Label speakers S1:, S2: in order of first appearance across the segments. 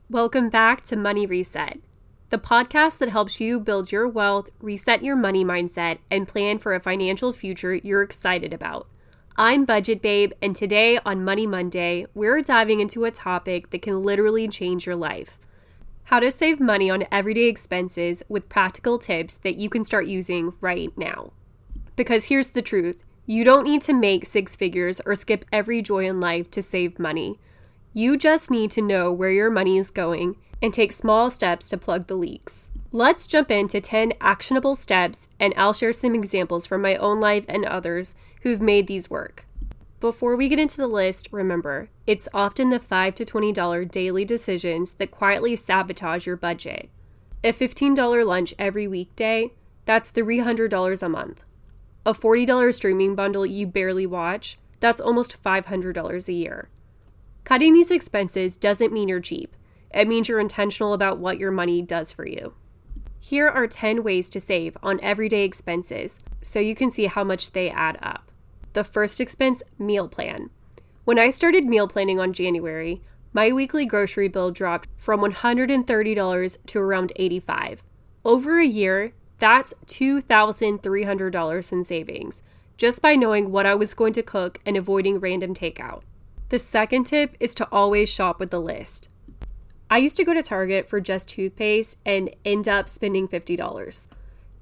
S1: Welcome back to Money Reset, the podcast that helps you build your wealth, reset your money mindset, and plan for a financial future you're excited about. I'm Budget Babe, and today on Money Monday, we're diving into a topic that can literally change your life. How to save money on everyday expenses with practical tips that you can start using right now. Because here's the truth, you don't need to make six figures or skip every joy in life to save money. You just need to know where your money is going and take small steps to plug the leaks. Let's jump into 10 actionable steps, and I'll share some examples from my own life and others who've made these work. Before we get into the list, remember, it's often the $5 to $20 daily decisions that quietly sabotage your budget. A $15 lunch every weekday, that's $300 a month. A $40 streaming bundle you barely watch, that's almost $500 a year. Cutting these expenses doesn't mean you're cheap. It means you're intentional about what your money does for you. Here are 10 ways to save on everyday expenses so you can see how much they add up. The first expense, meal plan. When I started meal planning on January, my weekly grocery bill dropped from $130 to around $85. Over a year, that's $2,300 in savings, just by knowing what I was going to cook and avoiding random takeout. The second tip is to always shop with a list. I used to go to Target for just toothpaste and end up spending $50.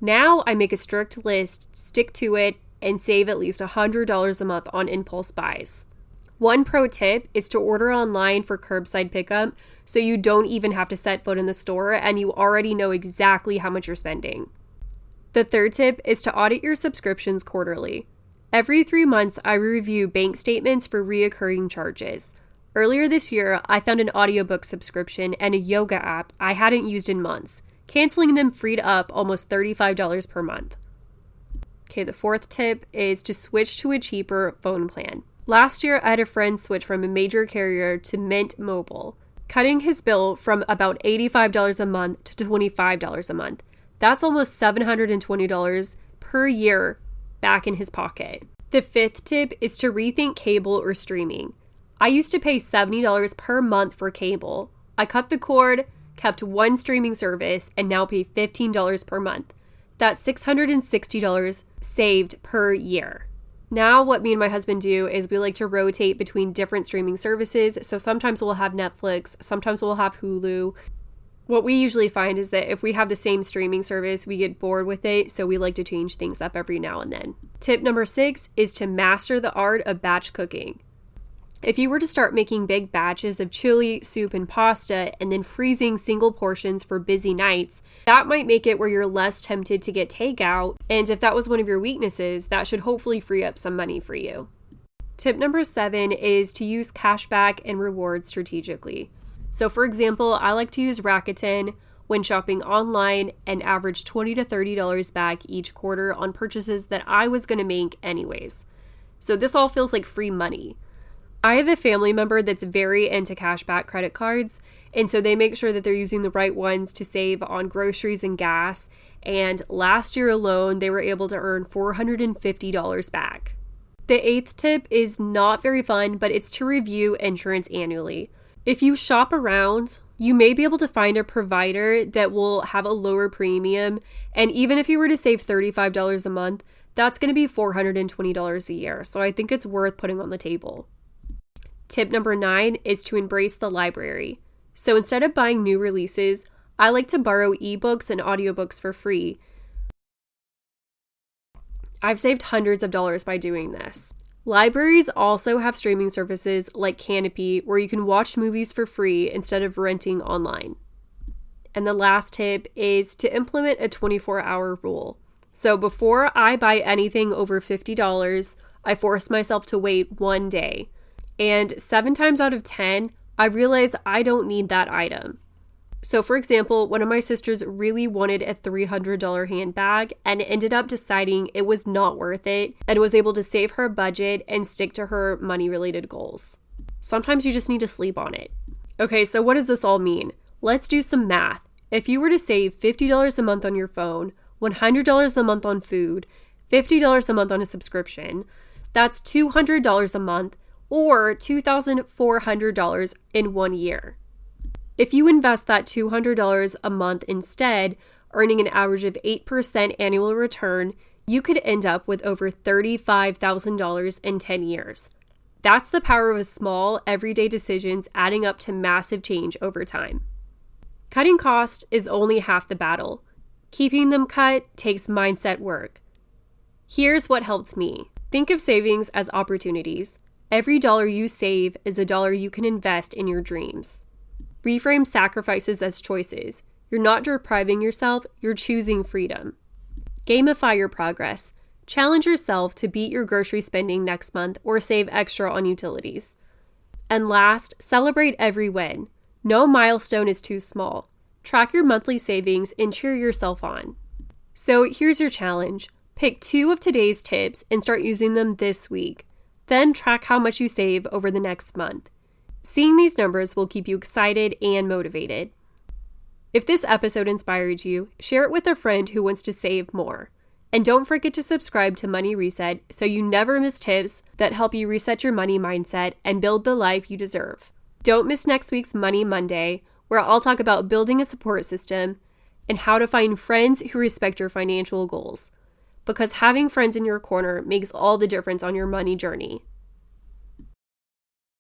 S1: Now I make a strict list, stick to it, and save at least $100 a month on impulse buys. One pro tip is to order online for curbside pickup so you don't even have to set foot in the store and you already know exactly how much you're spending. The third tip is to audit your subscriptions quarterly. Every 3 months, I review bank statements for reoccurring charges. Earlier this year, I found an audiobook subscription and a yoga app I hadn't used in months. Canceling them freed up almost $35 per month. Okay, the fourth tip is to switch to a cheaper phone plan. Last year, I had a friend switch from a major carrier to Mint Mobile, cutting his bill from about $85 a month to $25 a month. That's almost $720 per year back in his pocket. The fifth tip is to rethink cable or streaming. I used to pay $70 per month for cable. I cut the cord, kept one streaming service, and now pay $15 per month. That's $660 saved per year. Now what me and my husband do is we like to rotate between different streaming services. So sometimes we'll have Netflix, sometimes we'll have Hulu. What we usually find is that if we have the same streaming service, we get bored with it, so we like to change things up every now and then. Tip number 6 is to master the art of batch cooking. If you were to start making big batches of chili, soup, and pasta, and then freezing single portions for busy nights, that might make it where you're less tempted to get takeout, and if that was one of your weaknesses, that should hopefully free up some money for you. Tip number 7 is to use cashback and rewards strategically. So for example, I like to use Rakuten when shopping online and average $20 to $30 back each quarter on purchases that I was going to make anyways. So this all feels like free money. I have a family member that's very into cashback credit cards, and so they make sure that they're using the right ones to save on groceries and gas, and last year alone, they were able to earn $450 back. The 8th tip is not very fun, but it's to review insurance annually. If you shop around, you may be able to find a provider that will have a lower premium, and even if you were to save $35 a month, that's going to be $420 a year, so I think it's worth putting on the table. Tip number 9 is to embrace the library. So instead of buying new releases, I like to borrow ebooks and audiobooks for free. I've saved hundreds of dollars by doing this. Libraries also have streaming services like Canopy where you can watch movies for free instead of renting online. And the last tip is to implement a 24-hour rule. So before I buy anything over $50, I force myself to wait 1 day. And 7 times out of 10, I realize I don't need that item. So for example, one of my sisters really wanted a $300 handbag and ended up deciding it was not worth it and was able to save her budget and stick to her money-related goals. Sometimes you just need to sleep on it. Okay, so what does this all mean? Let's do some math. If you were to save $50 a month on your phone, $100 a month on food, $50 a month on a subscription, that's $200 a month or $2,400 in 1 year. If you invest that $200 a month instead, earning an average of 8% annual return, you could end up with over $35,000 in 10 years. That's the power of small, everyday decisions adding up to massive change over time. Cutting costs is only half the battle. Keeping them cut takes mindset work. Here's what helped me. Think of savings as opportunities. Every dollar you save is a dollar you can invest in your dreams. Reframe sacrifices as choices. You're not depriving yourself, you're choosing freedom. Gamify your progress. Challenge yourself to beat your grocery spending next month or save extra on utilities. And last, celebrate every win. No milestone is too small. Track your monthly savings and cheer yourself on. So here's your challenge. Pick 2 of today's tips and start using them this week. Then track how much you save over the next month. Seeing these numbers will keep you excited and motivated. If this episode inspired you, share it with a friend who wants to save more. And don't forget to subscribe to Money Reset so you never miss tips that help you reset your money mindset and build the life you deserve. Don't miss next week's Money Monday, where I'll talk about building a support system and how to find friends who respect your financial goals. Because having friends in your corner makes all the difference on your money journey.